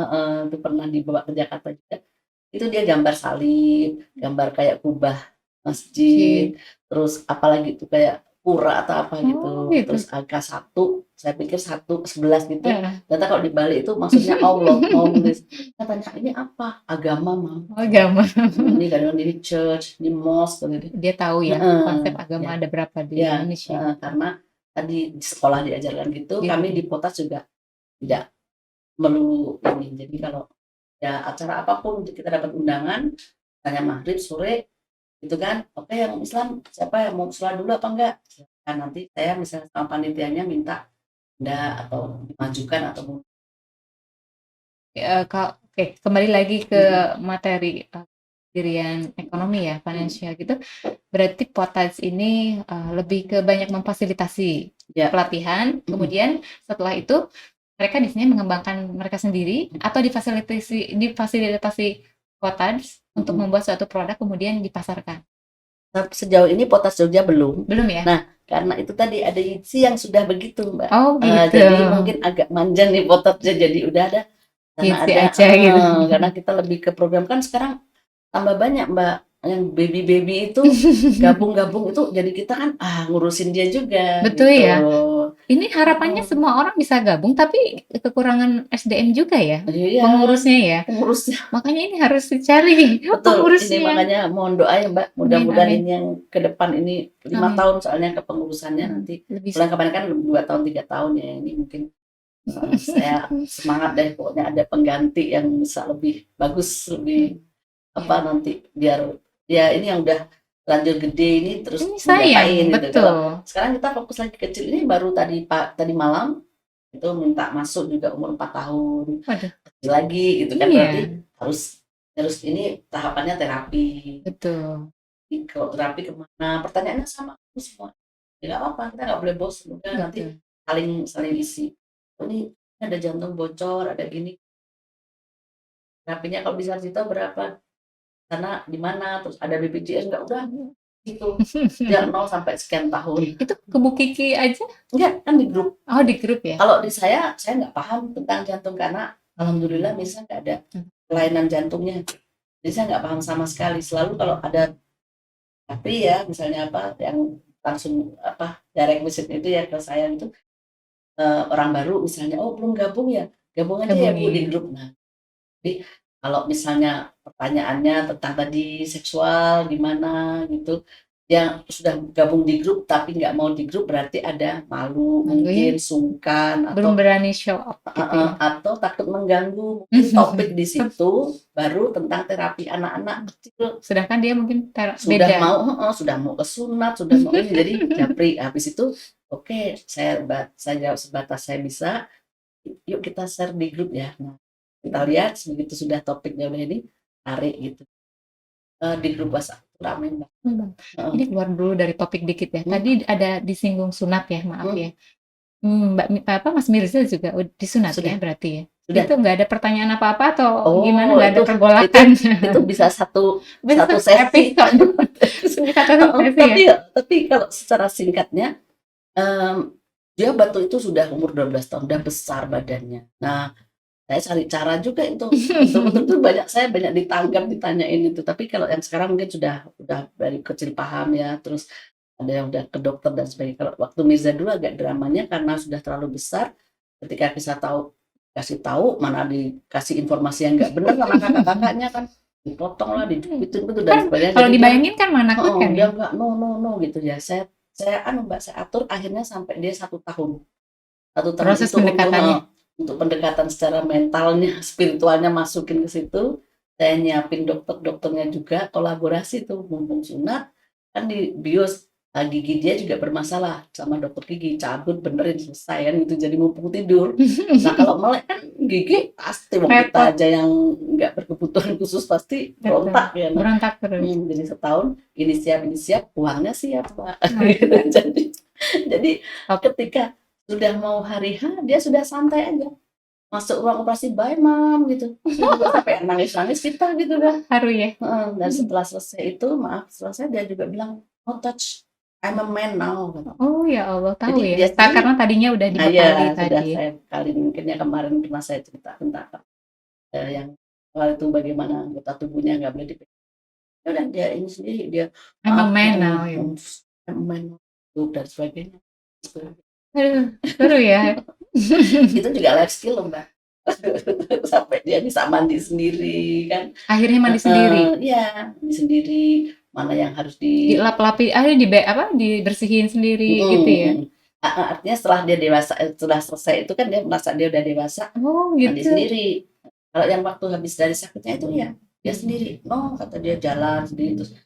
A: itu pernah dibawa ke Jakarta juga. Itu dia gambar salib, gambar kayak kubah masjid, terus apalagi itu kayak pura atau apa gitu, terus angka 1, saya pikir 1:11 gitu. Ternyata kalau di Bali itu maksudnya Allah, mau nulis. Katanya ini apa? Agama, Mam.
B: Agama.
A: Ini kadang ini church, ini mosque gitu.
B: Dia tahu ya konsep agama ada berapa di Indonesia.
A: Karena tadi di sekolah diajarkan gitu, kami di Potas juga tidak melulu ini. Jadi kalau ya acara apapun kita dapat undangan, tanya maghrib sore itu kan, oke yang Islam siapa yang mau sholat dulu apa enggak, kan nanti saya misalnya sama panitianya minta enggak atau dimajukan atau
B: Oke, kembali lagi ke materi pendirian ekonomi ya, financial gitu. Berarti Potas ini lebih ke banyak memfasilitasi pelatihan, kemudian setelah itu mereka di sini mengembangkan mereka sendiri atau difasilitasi Potas untuk membuat suatu produk kemudian dipasarkan.
A: Sejauh ini Potas Jogja belum
B: ya.
A: Nah, karena itu tadi ada Yitsi yang sudah begitu Mbak.
B: Oh gitu.
A: Jadi mungkin agak manja nih Potasnya, jadi udah ada karena
B: Yitsi
A: ada
B: aja, gitu.
A: Karena kita lebih ke program kan sekarang tambah banyak Mbak, yang baby itu gabung-gabung itu, jadi kita kan ngurusin dia juga.
B: Betul
A: gitu.
B: ya. Ini harapannya semua orang bisa gabung, tapi kekurangan SDM juga ya, pengurusnya ya. Makanya ini harus dicari pengurusnya.
A: Ini makanya mohon doa ya Mbak, mudah-mudahan ini yang ke depan ini 5 tahun soalnya kepengurusannya nanti. Bulan kemarin kan 2 tahun 3 tahun ya, ini mungkin saya semangat deh, pokoknya ada pengganti yang bisa lebih bagus, lebih apa nanti, biar ya ini yang udah lanjut gede ini terus
B: sayang,
A: gitu. Sekarang kita fokus lagi kecil, ini baru tadi malam itu minta masuk juga umur 4 tahun. Kecil lagi gitu kan, berarti harus ini tahapannya terapi.
B: Betul.
A: Kalau terapi kemana? Pertanyaannya sama semua. Ya nggak apa-apa, kita nggak boleh bosan, udah nanti saling isi. Ini ada jantung bocor, ada gini. Terapinya kalau bisa cerita berapa? Karena di mana, terus ada BPJS nggak, udah gitu. Ya 0 sampai sekian tahun.
B: Itu ke Bu Kiki aja?
A: Enggak, kan di grup.
B: Oh, di grup ya?
A: Kalau di saya nggak paham tentang jantung karena alhamdulillah misalnya nggak ada kelainan jantungnya. Jadi saya nggak paham sama sekali. Selalu kalau ada tapi ya misalnya apa yang langsung direct visit itu ya ke saya itu orang baru misalnya, oh belum gabung ya, gabung aja ya Bu di grup. Nah, jadi kalau misalnya pertanyaannya tentang tadi seksual gimana gitu, yang sudah gabung di grup tapi nggak mau di grup, berarti ada malu, mungkin sungkan, atau
B: belum berani show up gitu
A: atau takut mengganggu. Mungkin topik di situ baru tentang terapi anak-anak kecil, sedangkan dia mungkin sudah mau ke sunat, sudah mau ini, jadi japri. Habis itu oke, saya jawab sebatas saya bisa, yuk kita share di grup ya. Nah, kita lihat begitu sudah topiknya ini tarik gitu di grup WhatsApp ramai Mbak.
B: Ini keluar dulu dari topik dikit ya. Tadi ada disinggung sunat ya, maaf ya. Mas Mirza juga disunat ya berarti ya. Itu nggak ada pertanyaan apa-apa atau gimana, nggak ada pergolakan?
A: Itu bisa satu sesi. Tapi kalau secara singkatnya Dia bantu itu sudah umur 12 tahun, udah besar badannya. Nah, saya cari cara juga itu. Betul-betul tuh saya banyak ditanggap, ditanyain itu. Tapi kalau yang sekarang mungkin sudah dari kecil paham ya, terus ada yang udah ke dokter dan sebagainya. Kalau waktu Mirza dulu agak dramanya karena sudah terlalu besar, ketika kasih tahu mana dikasih informasi yang nggak benar sama kakak-kakaknya kan, dipotong lah, dijupitin gitu dan
B: Kan
A: sebagainya.
B: kalau
A: Jadi
B: dibayangin kan menakutkan
A: dia
B: ya.
A: nggak no gitu ya. Saya Mbak, saya atur akhirnya sampai dia 1 tahun. 1 tahun
B: Proses
A: itu
B: pendekatannya.
A: untuk pendekatan secara mentalnya, spiritualnya masukin ke situ. Saya nyiapin dokternya juga, kolaborasi tuh, mumpung sunat kan di bios, gigi dia juga bermasalah sama dokter gigi, cabut benerin selesai kan gitu, jadi mumpung tidur. Nah kalau melek kan gigi pasti wong kita
B: Repot.
A: aja yang nggak berkebutuhan khusus pasti
B: Betul.
A: berontak ya. Nah,
B: Berontak terus.
A: jadi setahun ini siap, uangnya siap Pak.
B: Nah,
A: Gitu. Jadi
B: Top.
A: ketika sudah mau hari H, dia sudah santai aja. Masuk ruang operasi, bye mam gitu. Juga sampai nangis-nangis kita gitu kan.
B: Haru ya.
A: Dan setelah selesai itu, selesai dia juga bilang, no touch, I'm a man now. Gitu.
B: Oh ya Allah, tahu
A: Jadi
B: ya.
A: dia sendiri,
B: Karena tadinya udah dibekali
A: sudah
B: tadi.
A: saya bekali, mungkin ya kemarin pernah saya cerita tentang yang awal itu bagaimana anggota tubuhnya nggak boleh dipegang. Ya udah dia ini sendiri, dia
B: I'm a man now ya.
A: I'm a man now, dan sebagainya. Gitu.
B: Aduh, seru ya.
A: Itu juga life skill loh Mbak. Sampai dia bisa mandi sendiri kan.
B: Akhirnya mandi sendiri.
A: Iya, mandi sendiri. Mana yang harus
B: dilap-lapi, dibersihin sendiri gitu ya.
A: Artinya setelah dia dewasa, setelah selesai itu kan dia merasa dia udah dewasa,
B: Oh
A: mandi
B: gitu.
A: sendiri. Kalau yang waktu habis dari sakitnya itu ya dia sendiri, no kata dia jalan sendiri, terus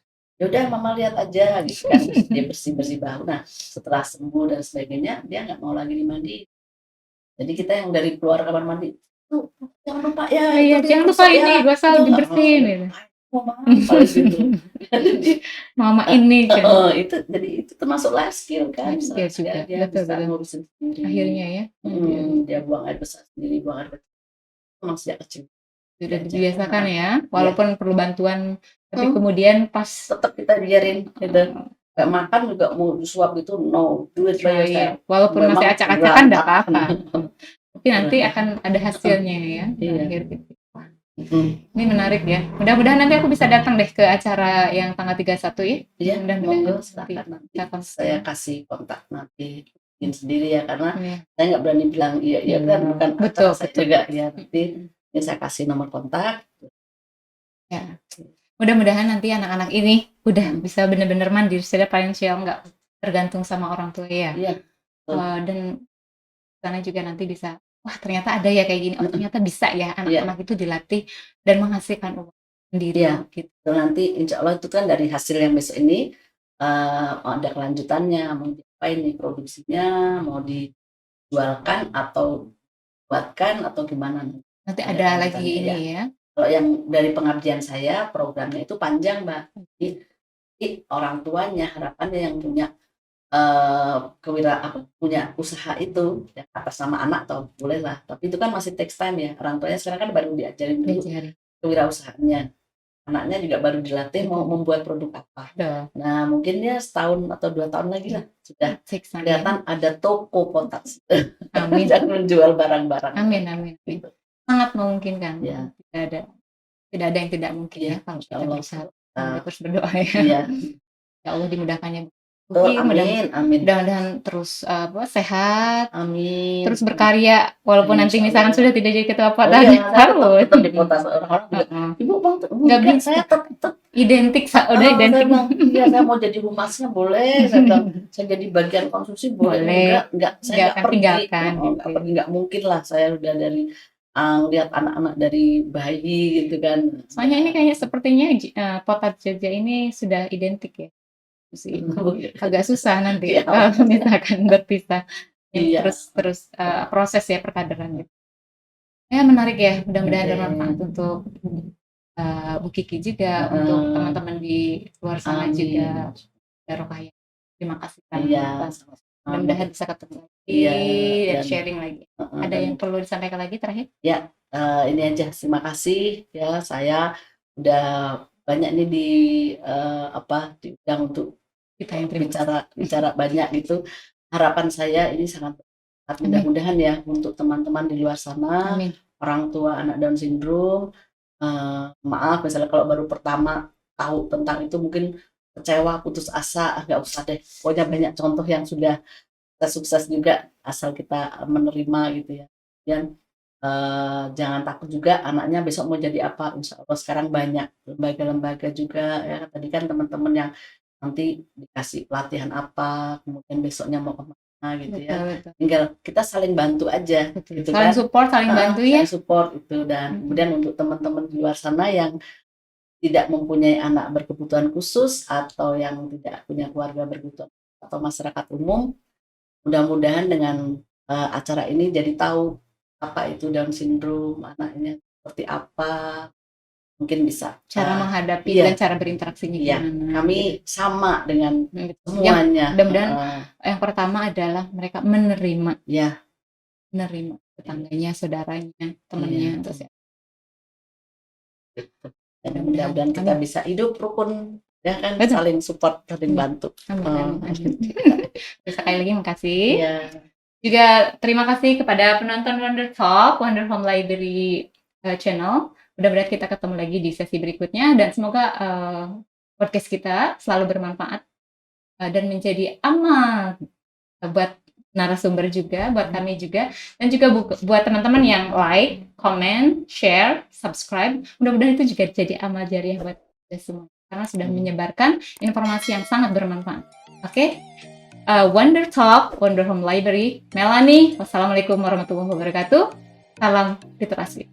A: ya udah mama lihat aja gitu kan. Dia bersih bahu. Nah setelah sembuh dan sebagainya dia nggak mau lagi dimandi. Jadi kita yang dari keluar kamar mandi tuh jangan lupa ya,
B: Iya,
A: itu
B: jangan lupa ini gosok dibersihin gitu. Mama ini kan.
A: Jadi itu termasuk life skill kan.
B: Life skill juga.
A: Dia
B: Betul,
A: bisa
B: betul.
A: ngurusin sendiri.
B: Akhirnya ya.
A: Dia buang air besar sendiri, buang air kecil. Memang sejak kecil.
B: Sudah dibiasakan ya, walaupun perlu bantuan, tapi
A: Hmm.
B: kemudian pas
A: Tetap kita biarin gitu. Gak makan juga mau disuap gitu, no, do it by yourself.
B: walaupun
A: Memang
B: masih acak-acakan enggak
A: berantakan.
B: apa-apa. Tapi nanti akan ada hasilnya ya.
A: Iya.
B: Akhir gitu. Ini menarik ya. Mudah-mudahan nanti aku bisa datang deh ke acara yang tanggal 31 ya.
A: Iya,
B: Mudah-mudahan
A: monggo silakan nanti.
B: kita
A: Saya kasih kontak nanti sendiri ya, karena
B: Iya.
A: saya nggak berani bilang iya kan, bukan
B: Betul,
A: acara saya juga ya. Nanti ya saya kasih nomor kontak.
B: Ya. Mudah-mudahan nanti anak-anak ini udah bisa benar-benar mandiri secara finansial, nggak tergantung sama orang tua ya.
A: Iya.
B: Dan sana juga nanti bisa, wah ternyata ada ya kayak gini, oh ternyata bisa ya anak-anak itu dilatih dan menghasilkan uang sendiri.
A: Iya.
B: Gitu.
A: Dan nanti insya Allah itu kan dari hasil yang besok ini ada kelanjutannya, mau diapain nih produksinya, mau dijualkan atau buatkan atau gimana.
B: Nanti ada lagi ini ya.
A: Kalau yang dari pengabdian saya, programnya itu panjang Mbak. Jadi orang tuanya harapannya yang punya punya usaha itu ya, atas nama anak atau boleh lah, tapi itu kan masih text time ya. Orang tuanya sekarang kan baru diajarin dulu kewirausahaannya, anaknya juga baru dilatih mau membuat produk apa. Nah mungkin dia setahun atau 2 tahun lagi lah sudah kelihatan ada toko potas.
B: Amin.
A: Jangan menjual barang-barang.
B: Amin. Sangat memungkinkan.
A: Ya.
B: Tidak ada yang tidak mungkin ya kalau kita berusaha. Terus berdoa ya.
A: Iya.
B: Ya Allah dimudahkannya.
A: Amin.
B: Mudah-mudahan terus sehat.
A: Amin.
B: Terus berkarya walaupun nanti misalkan sudah tidak jadi ketua potas.
A: Tetap di potas. Orang-orang juga, Ibu Bang, nggak bisa, saya tetap
B: identik. Udah identik.
A: Iya, saya mau jadi humasnya boleh. Saya jadi bagian konsumsi boleh. Enggak, saya nggak
B: tinggalkan.
A: Nggak mungkin lah. Saya udah dari lihat anak-anak dari bayi gitu kan.
B: Soalnya ini kayaknya sepertinya potas Jogja ini sudah identik ya. Agak susah nanti kalau misalkan berpisah. Terus proses ya perkaderan gitu. Ya menarik ya, mudah-mudahan bermanfaat untuk Bu Kiki juga, untuk teman-teman di luar sana juga. Barokah ya. Terima kasih banyak. Mudah-mudahan bisa ketemu lagi dan sharing lagi. Ada yang perlu disampaikan lagi terakhir?
A: Ya, ini aja. Terima kasih ya, saya udah banyak nih diundang untuk
B: kita yang
A: bicara banyak gitu. harapan saya ini sangat mudah-mudahan ya untuk teman-teman di luar sana,
B: Amin.
A: orang tua anak Down syndrome, maaf misalnya kalau baru pertama tahu tentang itu mungkin kecewa, putus asa, nggak usah deh. Pokoknya banyak contoh yang sudah sukses juga asal kita menerima gitu ya. Dan jangan takut juga anaknya besok mau jadi apa. Insya Allah sekarang banyak lembaga-lembaga juga ya. Tadi kan teman-teman yang nanti dikasih pelatihan apa, kemudian besoknya mau kemana gitu ya.
B: Betul.
A: Tinggal kita saling bantu aja.
B: Betul.
A: Gitu
B: Saling
A: kan.
B: support, saling bantu ya.
A: Saling support itu. Dan kemudian untuk teman-teman di luar sana yang tidak mempunyai anak berkebutuhan khusus atau yang tidak punya keluarga berkebutuhan atau masyarakat umum, mudah-mudahan dengan acara ini jadi tahu apa itu Down syndrome, anaknya seperti apa, mungkin bisa
B: cara menghadapi
A: iya,
B: dan cara berinteraksinya
A: iya,
B: gimana.
A: kami sama dengan
B: semuanya.
A: mudah-mudahan
B: yang pertama adalah mereka menerima,
A: ya,
B: menerima tetangganya, saudaranya, temannya, terus ya.
A: Dan mudah-mudahan kita bisa hidup rukun, ya kan, saling support, saling bantu.
B: Sekali lagi makasih.
A: Iya.
B: Juga terima kasih kepada penonton Wonder Talk, Wonder Home Library channel. Mudah-mudahan kita ketemu lagi di sesi berikutnya dan semoga podcast kita selalu bermanfaat dan menjadi amal buat narasumber juga, buat kami juga, dan juga buat teman-teman yang like, comment, share, subscribe. Mudah-mudahan itu juga jadi amal jariah buat kita semua karena sudah menyebarkan informasi yang sangat bermanfaat. Oke? Wonder Talk, Wonder Home Library, Melanie. Wassalamualaikum warahmatullahi wabarakatuh. Salam literasi.